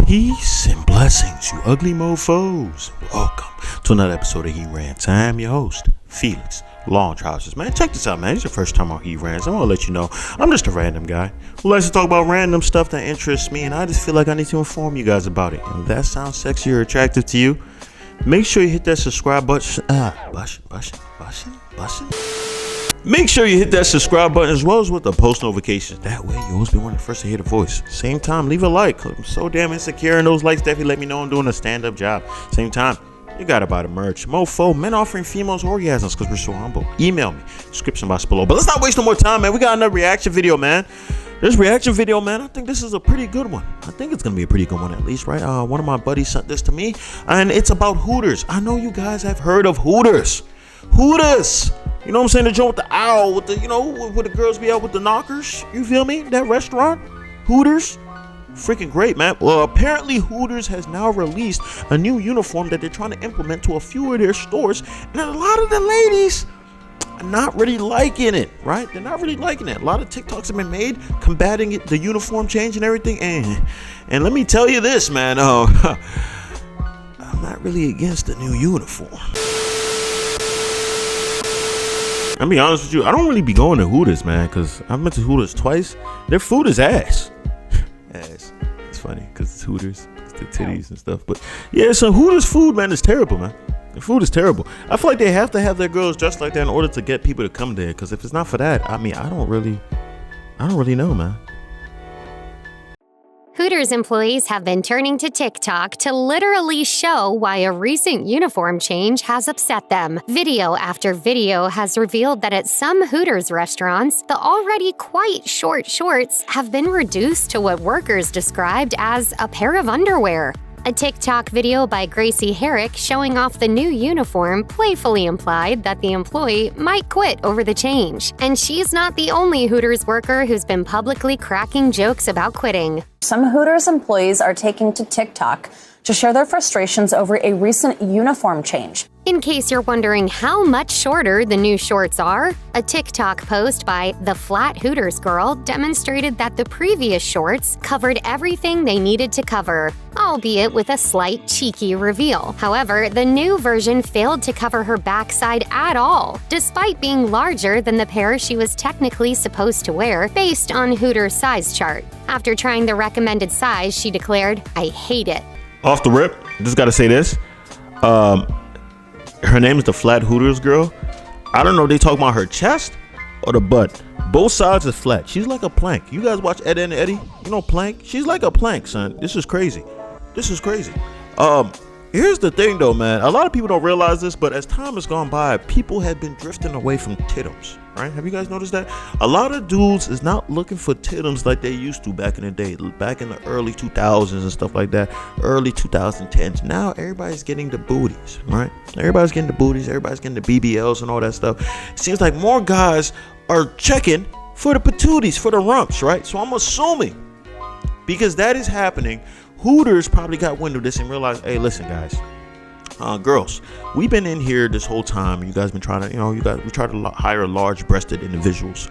Peace and blessings, you ugly mofos. Welcome to another episode of He Rants. I'm your host, Felix Long Trousers. Man, check this out, man. It's your first time on He Rants. I want to let you know I'm just a random guy who likes to talk about random stuff that interests me, and I just feel like I need to inform you guys about it. And if that sounds sexy or attractive to you, make sure you hit that subscribe button. Make sure you hit that subscribe button as well as with the post notifications. That way you always be one of the first to hear the voice. Same time, leave a like. I'm so damn insecure, and those likes definitely let me know I'm doing a stand-up job. Same time, you gotta buy the merch. Mofo, men offering females orgasms because we're so humble. Email me, description box below. But let's not waste no more time, man. We got another reaction video, man. This reaction video, man, I think this is a pretty good one. I think it's gonna be a pretty good one at least, right? One of my buddies sent this to me, and it's about Hooters. I know you guys have heard of Hooters. Hooters! You know what I'm saying? The joint with the owl, with the, you know, where the girls be out with the knockers. You feel me? That restaurant, Hooters, freaking great, man. Well, apparently Hooters has now released a new uniform that they're trying to implement to a few of their stores, and a lot of the ladies are not really liking it, right? They're not really liking it. A lot of TikToks have been made combating it, the uniform change and everything. And let me tell you this, man. I'm not really against the new uniform. I'll be honest with you, I don't really be going to Hooters, man, because I've been to Hooters twice. Their food is ass. Ass. It's funny because it's Hooters, it's the titties and stuff. But yeah, so Hooters food, man, is terrible, man. The food is terrible. I feel like they have to have their girls dressed like that in order to get people to come there. Because if it's not for that, I mean, I don't really know, man. Hooters employees have been turning to TikTok to literally show why a recent uniform change has upset them. Video after video has revealed that at some Hooters restaurants, the already quite short shorts have been reduced to what workers described as a pair of underwear. A TikTok video by Gracie Herrick showing off the new uniform playfully implied that the employee might quit over the change. And she's not the only Hooters worker who's been publicly cracking jokes about quitting. Some Hooters employees are taking to TikTok to share their frustrations over a recent uniform change. In case you're wondering how much shorter the new shorts are, a TikTok post by The Flat Hooters Girl demonstrated that the previous shorts covered everything they needed to cover, albeit with a slight cheeky reveal. However, the new version failed to cover her backside at all, despite being larger than the pair she was technically supposed to wear based on Hooters' size chart. After trying the recommended size, she declared, "I hate it." Off the rip, just gotta say this. Her name is the Flat Hooters Girl. I don't know if they talking about her chest or the butt. Both sides are flat. She's like a plank. You guys watch Ed and Eddie? You know plank? She's like a plank, son. This is crazy. This is crazy. Here's the thing though, man. A lot of people don't realize this, but as time has gone by, people have been drifting away from titums, right? Have you guys noticed that? A lot of dudes is not looking for titums like they used to back in the day, back in the early 2000s and stuff like that, early 2010s. Now everybody's getting the booties, right? Everybody's getting the booties, everybody's getting the BBLs and all that stuff. It seems like more guys are checking for the patooties, for the rumps, right? So I'm assuming, because that is happening, Hooters probably got wind of this and realized, hey, listen, guys, girls, we've been in here this whole time. You guys been trying to, we try to hire large-breasted individuals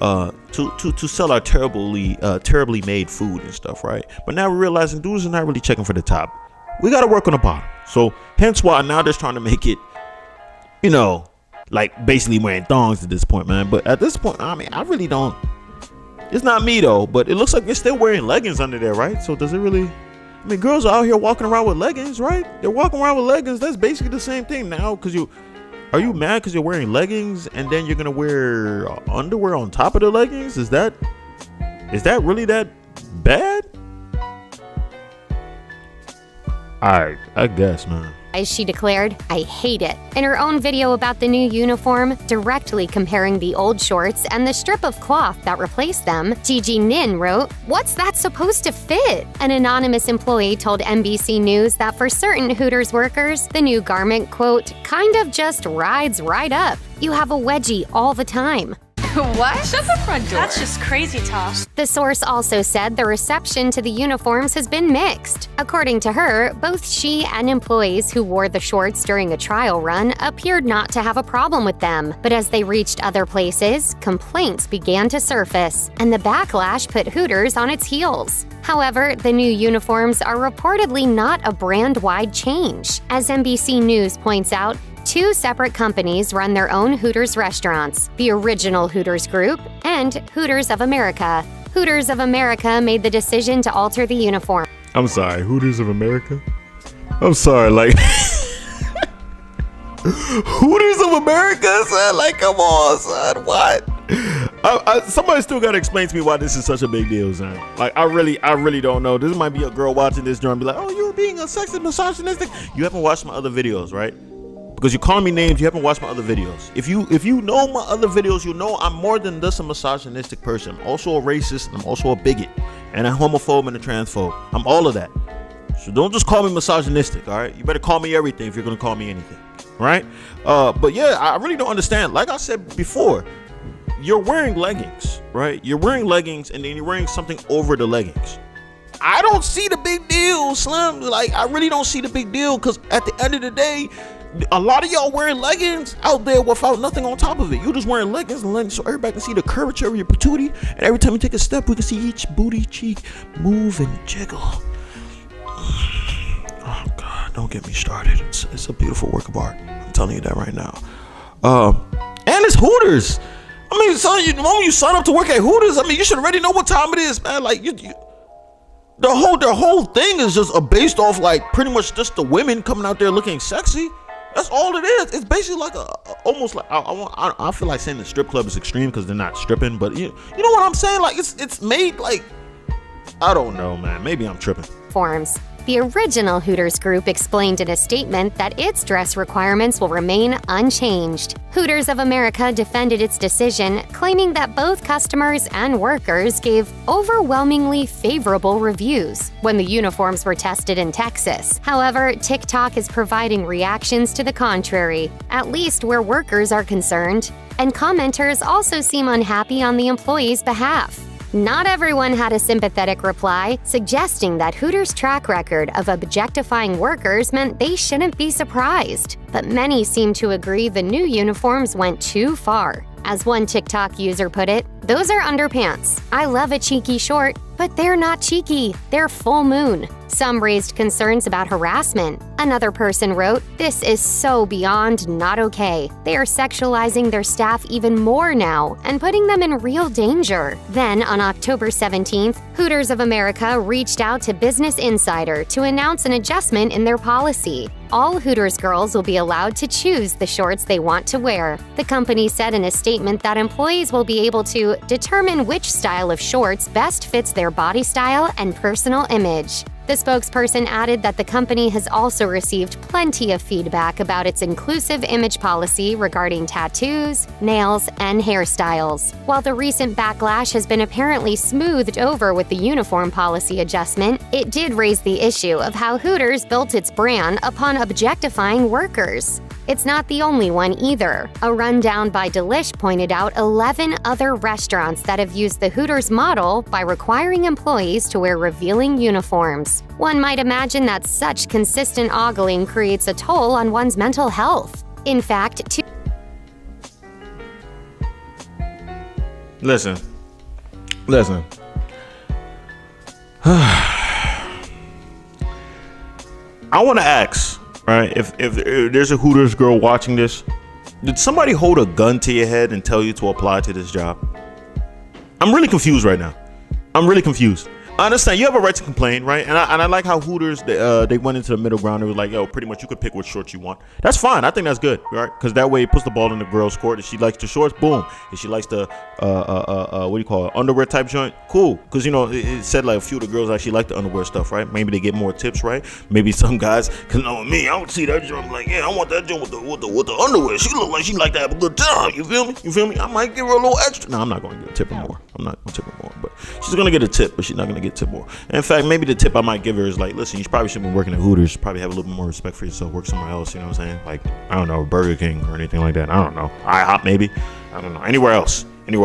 to sell our terribly made food and stuff, right? But now we're realizing dudes are not really checking for the top. We got to work on the bottom. So hence why now they're trying to make it, you know, like basically wearing thongs at this point, man. But at this point, I mean, I really don't. It's not me though, but it looks like they're still wearing leggings under there, right? So does it really? I mean, girls are out here walking around with leggings, right? They're walking around with leggings. That's basically the same thing now. Are you mad because you're wearing leggings and then you're gonna wear underwear on top of the leggings? Is that really that bad? I guess, man. As she declared, "I hate it." In her own video about the new uniform, directly comparing the old shorts and the strip of cloth that replaced them, Gigi Nin wrote, "What's that supposed to fit?" An anonymous employee told NBC News that for certain Hooters workers, the new garment, quote, "kind of just rides right up. You have a wedgie all the time." What? Shut the front door. That's just crazy talk. The source also said the reception to the uniforms has been mixed. According to her, both she and employees who wore the shorts during a trial run appeared not to have a problem with them. But as they reached other places, complaints began to surface, and the backlash put Hooters on its heels. However, the new uniforms are reportedly not a brand-wide change. As NBC News points out, two separate companies run their own Hooters restaurants, the original Hooters Group and Hooters of America. Hooters of America made the decision to alter the uniform. I'm sorry, Hooters of America? I'm sorry, like... Hooters of America, son? Like, come on, son, what? Somebody still gotta explain to me why this is such a big deal, son. Like, I really don't know. This might be a girl watching this joint and be like, oh, you're being a sexist, misogynistic. You haven't watched my other videos, right? Because you're calling me names, you haven't watched my other videos. If you know my other videos, you know I'm more than just a misogynistic person. I'm also a racist, and I'm also a bigot, and a homophobe and a transphobe. I'm all of that. So don't just call me misogynistic, all right? You better call me everything if you're gonna call me anything, right? But yeah, I really don't understand. Like I said before, you're wearing leggings, right? You're wearing leggings, and then you're wearing something over the leggings. I don't see the big deal, Slim. Like, I really don't see the big deal, because at the end of the day, a lot of y'all wearing leggings out there without nothing on top of it. You just wearing leggings and leggings so everybody can see the curvature of your patootie, and every time you take a step, we can see each booty cheek move and jiggle. Oh God, don't get me started. It's a beautiful work of art. I'm telling you that right now. And it's Hooters. I mean, son, the moment you sign up to work at Hooters, I mean, you should already know what time it is, man. Like, the whole thing is just based off, like, pretty much just the women coming out there looking sexy. That's all it is. It's basically like almost like I feel like saying the strip club is extreme because they're not stripping, but you know what I'm saying? Like, it's made like, I don't know, man. Maybe I'm tripping. Forms. The original Hooters Group explained in a statement that its dress requirements will remain unchanged. Hooters of America defended its decision, claiming that both customers and workers gave overwhelmingly favorable reviews when the uniforms were tested in Texas. However, TikTok is providing reactions to the contrary, at least where workers are concerned, and commenters also seem unhappy on the employees' behalf. Not everyone had a sympathetic reply, suggesting that Hooters' track record of objectifying workers meant they shouldn't be surprised. But many seem to agree the new uniforms went too far. As one TikTok user put it, "Those are underpants. I love a cheeky short, but they're not cheeky, they're full moon." Some raised concerns about harassment. Another person wrote, "This is so beyond not okay. They are sexualizing their staff even more now and putting them in real danger." Then, on October 17th, Hooters of America reached out to Business Insider to announce an adjustment in their policy. All Hooters girls will be allowed to choose the shorts they want to wear. The company said in a statement that employees will be able to determine which style of shorts best fits their body style and personal image. The spokesperson added that the company has also received plenty of feedback about its inclusive image policy regarding tattoos, nails, and hairstyles. While the recent backlash has been apparently smoothed over with the uniform policy adjustment, it did raise the issue of how Hooters built its brand upon objectifying workers. It's not the only one either. A rundown by Delish pointed out 11 other restaurants that have used the Hooters model by requiring employees to wear revealing uniforms. One might imagine that such consistent ogling creates a toll on one's mental health. In fact, Listen. I want to ask, right? If there's a Hooters girl watching this, did somebody hold a gun to your head and tell you to apply to this job? I'm really confused right now. I'm really confused. I understand you have a right to complain, right? And I like how Hooters they went into the middle ground. They were like, yo, pretty much you could pick what shorts you want. That's fine. I think that's good, right? Because that way it puts the ball in the girl's court. If she likes the shorts, boom. If she likes the what do you call it, underwear type joint, cool. Because it said like a few of the girls actually like the underwear stuff, right? Maybe they get more tips, right? Maybe some guys, cause me, I would see that joint like, yeah, I want that joint with the underwear. She look like she like to have a good time. You feel me? I might give her a little extra. No, I'm not going to give a tip her more. I'm not going to tip her more, but she's going to get a tip, but she's not going to get a tip more. And in fact, maybe the tip I might give her is like, listen, you probably shouldn't be working at Hooters. Probably have a little bit more respect for yourself. Work somewhere else. You know what I'm saying? Like, I don't know, Burger King or anything like that. I don't know. IHOP maybe. I don't know. Anywhere else. You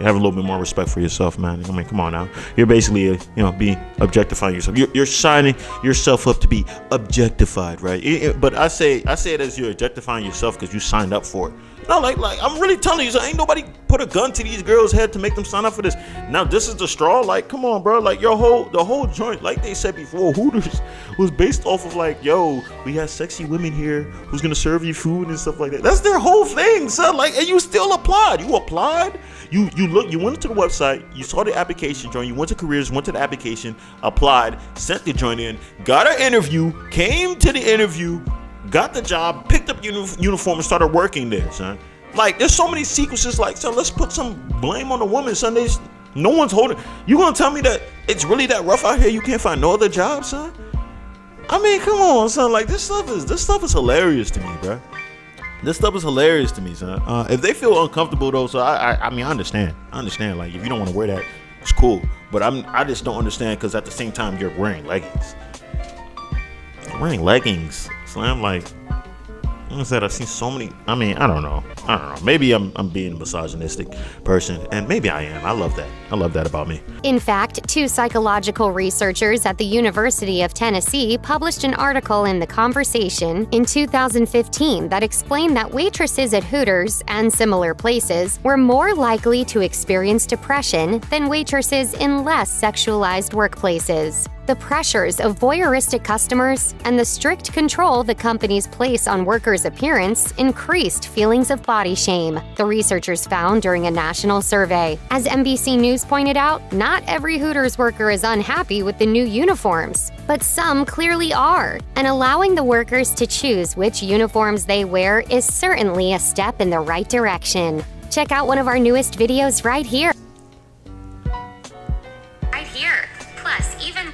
have a little bit more respect for yourself, man. I mean, come on now. You're basically, being objectifying yourself. You're signing yourself up to be objectified, right? But I say it as you're objectifying yourself because you signed up for it. No, like I'm really telling you, so ain't nobody put a gun to these girls' head to make them sign up for this. Now this is the straw. Like, come on, bro. Like the whole joint, like they said before, Hooters was based off of like, yo, we have sexy women here who's gonna serve you food and stuff like that. That's their whole thing, son. Like, and you still applied. You applied. You went to the website, you saw the application joint, you went to careers, went to the application, applied, sent the joint in, got an interview, came to the interview, got the job, picked up uniform and started working there, son. Like, there's so many sequences. Like, son, let's put some blame on the woman, son. No one's holding. You gonna tell me that it's really that rough out here? You can't find no other job, son? I mean, come on, son. Like, this stuff is hilarious to me, bro. This stuff is hilarious to me, son. If they feel uncomfortable though, so I mean, I understand. Like, if you don't want to wear that, it's cool. But I just don't understand, because at the same time you're wearing leggings. So I'm like, like I said, I've seen so many. I mean, I don't know. Maybe I'm being a misogynistic person, and maybe I am. I love that about me. In fact, 2 psychological researchers at the University of Tennessee published an article in The Conversation in 2015 that explained that waitresses at Hooters and similar places were more likely to experience depression than waitresses in less sexualized workplaces. The pressures of voyeuristic customers and the strict control the companies place on workers' appearance increased feelings of body shame, the researchers found during a national survey. As NBC News pointed out, not every Hooters worker is unhappy with the new uniforms, but some clearly are, and allowing the workers to choose which uniforms they wear is certainly a step in the right direction. Check out one of our newest videos right here. Plus, even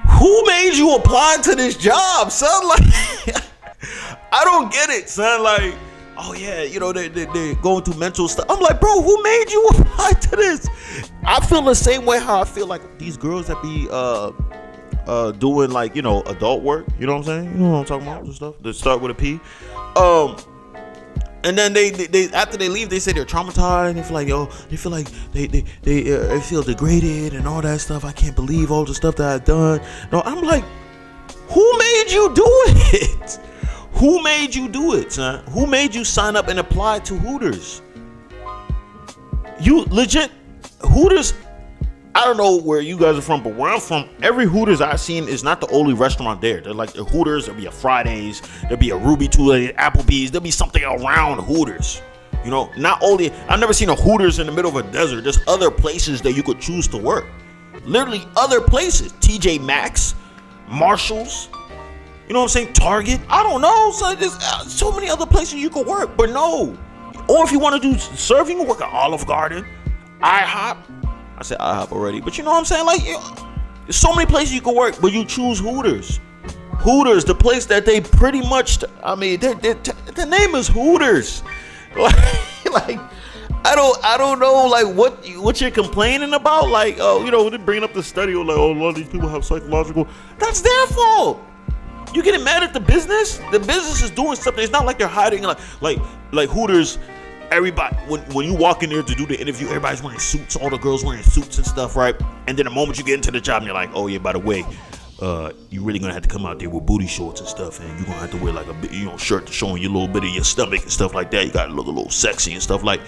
who made you apply to this job, son? Like, I don't get it, son. Like, oh yeah, you know, they're going through mental stuff. I'm like, bro, who made you apply to this? I feel the same way how I feel like these girls that be doing, like, you know, adult work. You know what I'm saying? You know what I'm talking about? The stuff that start with a P. And then they after they leave, they say they're traumatized. They feel like, yo, they feel like they feel degraded and all that stuff. I can't believe all the stuff that I've done. No, I'm like, who made you do it? Who made you do it, son? Who made you sign up and apply to Hooters? You legit, Hooters. I don't know where you guys are from, but where I'm from, every Hooters I've seen is not the only restaurant there. They're like the Hooters, there'll be a Fridays, there'll be a Ruby Tuesday, Applebee's, there'll be something around Hooters. You know, not only, I've never seen a Hooters in the middle of a desert. There's other places that you could choose to work. Literally other places. TJ Maxx, Marshalls, you know what I'm saying? Target. I don't know. So there's so many other places you could work, but no. Or if you want to do serving, you can work at Olive Garden, IHOP. I said IHOP already, but you know what I'm saying? Like, there's so many places you can work, but you choose Hooters. Hooters, the place that they pretty much, I mean, the name is Hooters. Like, I don't know, like, what you're complaining about. Like, oh, you know, they're bringing up the study of, like, oh, a lot of these people have psychological. That's their fault. You getting mad at the business? The business is doing something. It's not like they're hiding, like Hooters. Everybody, when you walk in there to do the interview, everybody's wearing suits, all the girls wearing suits and stuff, right? And then the moment you get into the job, and you're like, oh yeah, by the way, you really gonna have to come out there with booty shorts and stuff, and you're gonna have to wear like a, you know, shirt showing you a little bit of your stomach and stuff like that. You gotta look a little sexy and stuff. Like,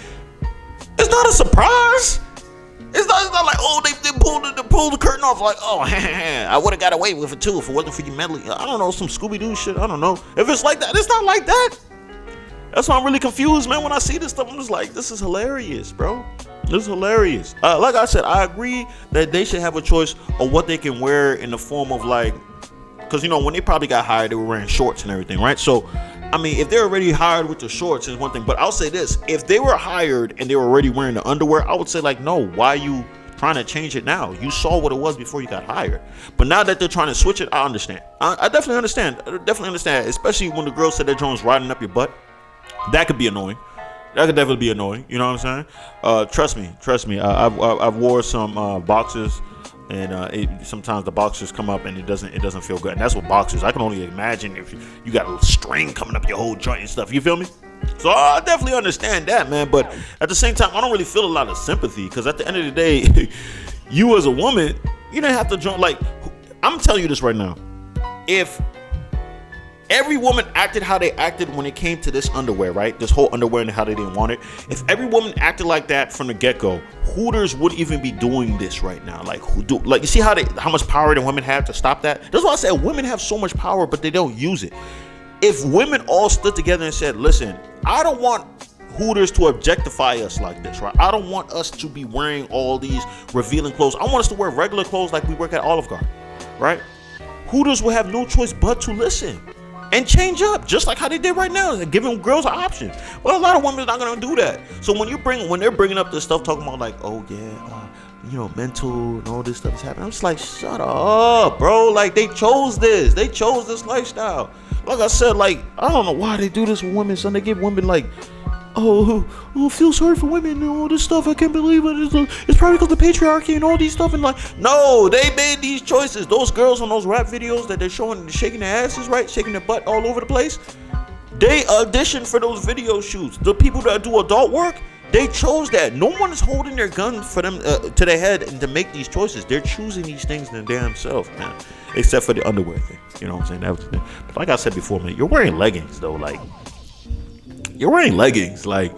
it's not a surprise. It's not like, oh, they pulled the curtain off, like, oh, I would have got away with it too if it wasn't for you mentally. I don't know, some Scooby-Doo shit. I don't know. If it's like that, it's not like that. That's why I'm really confused, man. When I see this stuff, I'm just like, this is hilarious, bro. This is hilarious. Like I said, I agree that they should have a choice of what they can wear in the form of, like, because, you know, when they probably got hired, they were wearing shorts and everything, right? So, I mean, if they're already hired with the shorts, is one thing. But I'll say this. If they were hired and they were already wearing the underwear, I would say, like, no, why are you trying to change it now? You saw what it was before you got hired. But now that they're trying to switch it, I understand. I definitely understand. Especially when the girl said that Jones riding up your butt. That could be annoying. That could definitely be annoying. You know what I'm saying? Trust me. I've wore some boxers, and sometimes the boxers come up and it doesn't feel good. And that's what boxers. I can only imagine if you got a little string coming up your whole joint and stuff. You feel me? So I definitely understand that, man. But at the same time, I don't really feel a lot of sympathy, because at the end of the day, you as a woman, you didn't have to join. Like, I'm telling you this right now. If every woman acted how they acted when it came to this underwear, right? This whole underwear and how they didn't want it. If every woman acted like that from the get-go, Hooters wouldn't even be doing this right now. Like, you see how much power the women have to stop that? That's why I said women have so much power, but they don't use it. If women all stood together and said, listen, I don't want Hooters to objectify us like this, right? I don't want us to be wearing all these revealing clothes. I want us to wear regular clothes like we work at Olive Garden, right? Hooters will have no choice but to listen and change up, just like how they did right now. They're giving girls an option. But a lot of women are not gonna do that. So when they're bringing up this stuff, talking about like, oh yeah, mental and all this stuff is happening, I'm just like, shut up, bro. Like, they chose this lifestyle. Like I said, like, I don't know why they do this with women, son. They give women like, feel sorry for women and all this stuff. I can't believe it. It's probably because of the patriarchy and all these stuff. And like, no, they made these choices. Those girls on those rap videos that they're showing, shaking their asses, right? Shaking their butt all over the place. They auditioned for those video shoots. The people that do adult work, they chose that. No one is holding their gun for them to their head and to make these choices. They're choosing these things in their damn self, man. Except for the underwear thing. You know what I'm saying? That was the thing. But like I said before, man, you're wearing leggings though. Like, you're wearing leggings, like,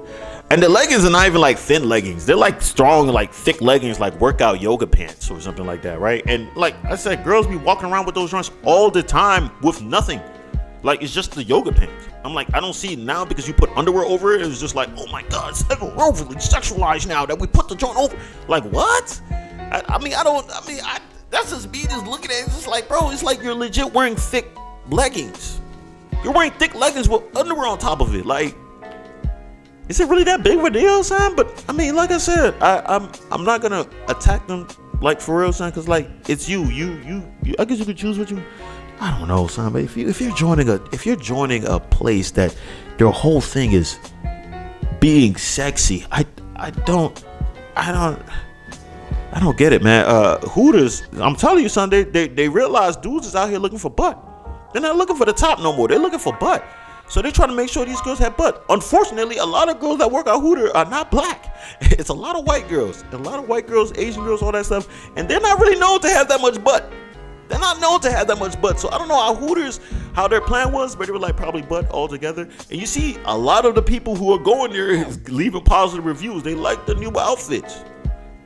and the leggings are not even like thin leggings. They're like strong, like thick leggings, like workout yoga pants or something like that, right? And like I said, girls be walking around with those joints all the time with nothing. Like, it's just the yoga pants. I'm like, I don't see it now because you put underwear over it. It was just like, oh my God, it's like overly sexualized now that we put the joint over. Like, what? That's just me just looking at it. It's just like, bro, it's like you're legit wearing thick leggings. You're wearing thick leggings with underwear on top of it. Like, is it really that big of a deal, son? But I mean, like I said, I'm not gonna attack them, like, for real, son, because like, it's you. I guess you could choose what you. I don't know, son. But if you're joining a place that their whole thing is being sexy, I don't get it, man. Hooters, I'm telling you, son, they realize dudes is out here looking for butt. They're not looking for the top no more. They're looking for butt. So they're trying to make sure these girls have butt. Unfortunately, a lot of girls that work at Hooters are not black. It's a lot of white girls. Asian girls, all that stuff. And they're not really known to have that much butt. They're not known to have that much butt. So I don't know how Hooters, how their plan was, but they were like probably butt altogether. And you see a lot of the people who are going there is leaving positive reviews. They like the new outfits.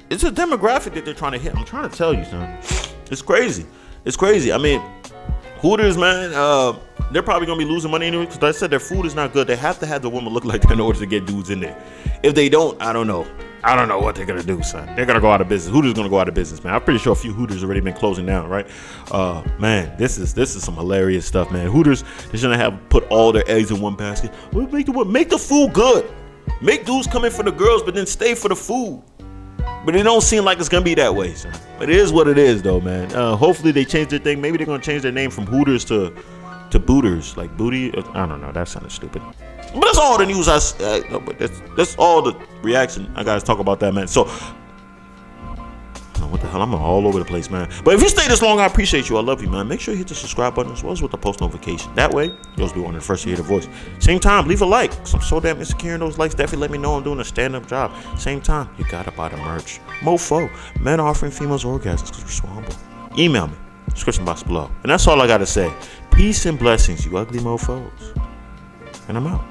It's a demographic that they're trying to hit. I'm trying to tell you, son. It's crazy. I mean, Hooters, man, they're probably going to be losing money anyway because like I said, their food is not good. They have to have the woman look like that in order to get dudes in there. If they don't, I don't know. I don't know what they're going to do, son. They're going to go out of business. Hooters going to go out of business, man. I'm pretty sure a few Hooters already been closing down, right? Man, this is some hilarious stuff, man. Hooters, they shouldn't have put all their eggs in one basket. Make the food good. Make dudes come in for the girls, but then stay for the food. But it don't seem like it's going to be that way, son. But it is what it is, though, man. Hopefully they change their thing. Maybe they're going to change their name from Hooters to Booters. Like Booty. I don't know. That sounded stupid. But that's all the news but that's all the reaction I got to talk about that, man. So, what the hell? I'm all over the place, man. But if you stay this long, I appreciate you. I love you, man. Make sure you hit the subscribe button as well as with the post notification. That way, you'll be one of the first to hear the voice. Same time, leave a like. Cause I'm so damn insecure in those likes. Definitely let me know I'm doing a stand-up job. Same time, you gotta buy the merch. Mofo, men offering females orgasms because we're so humble. Email me, description box below. And that's all I gotta say. Peace and blessings, you ugly mofos. And I'm out.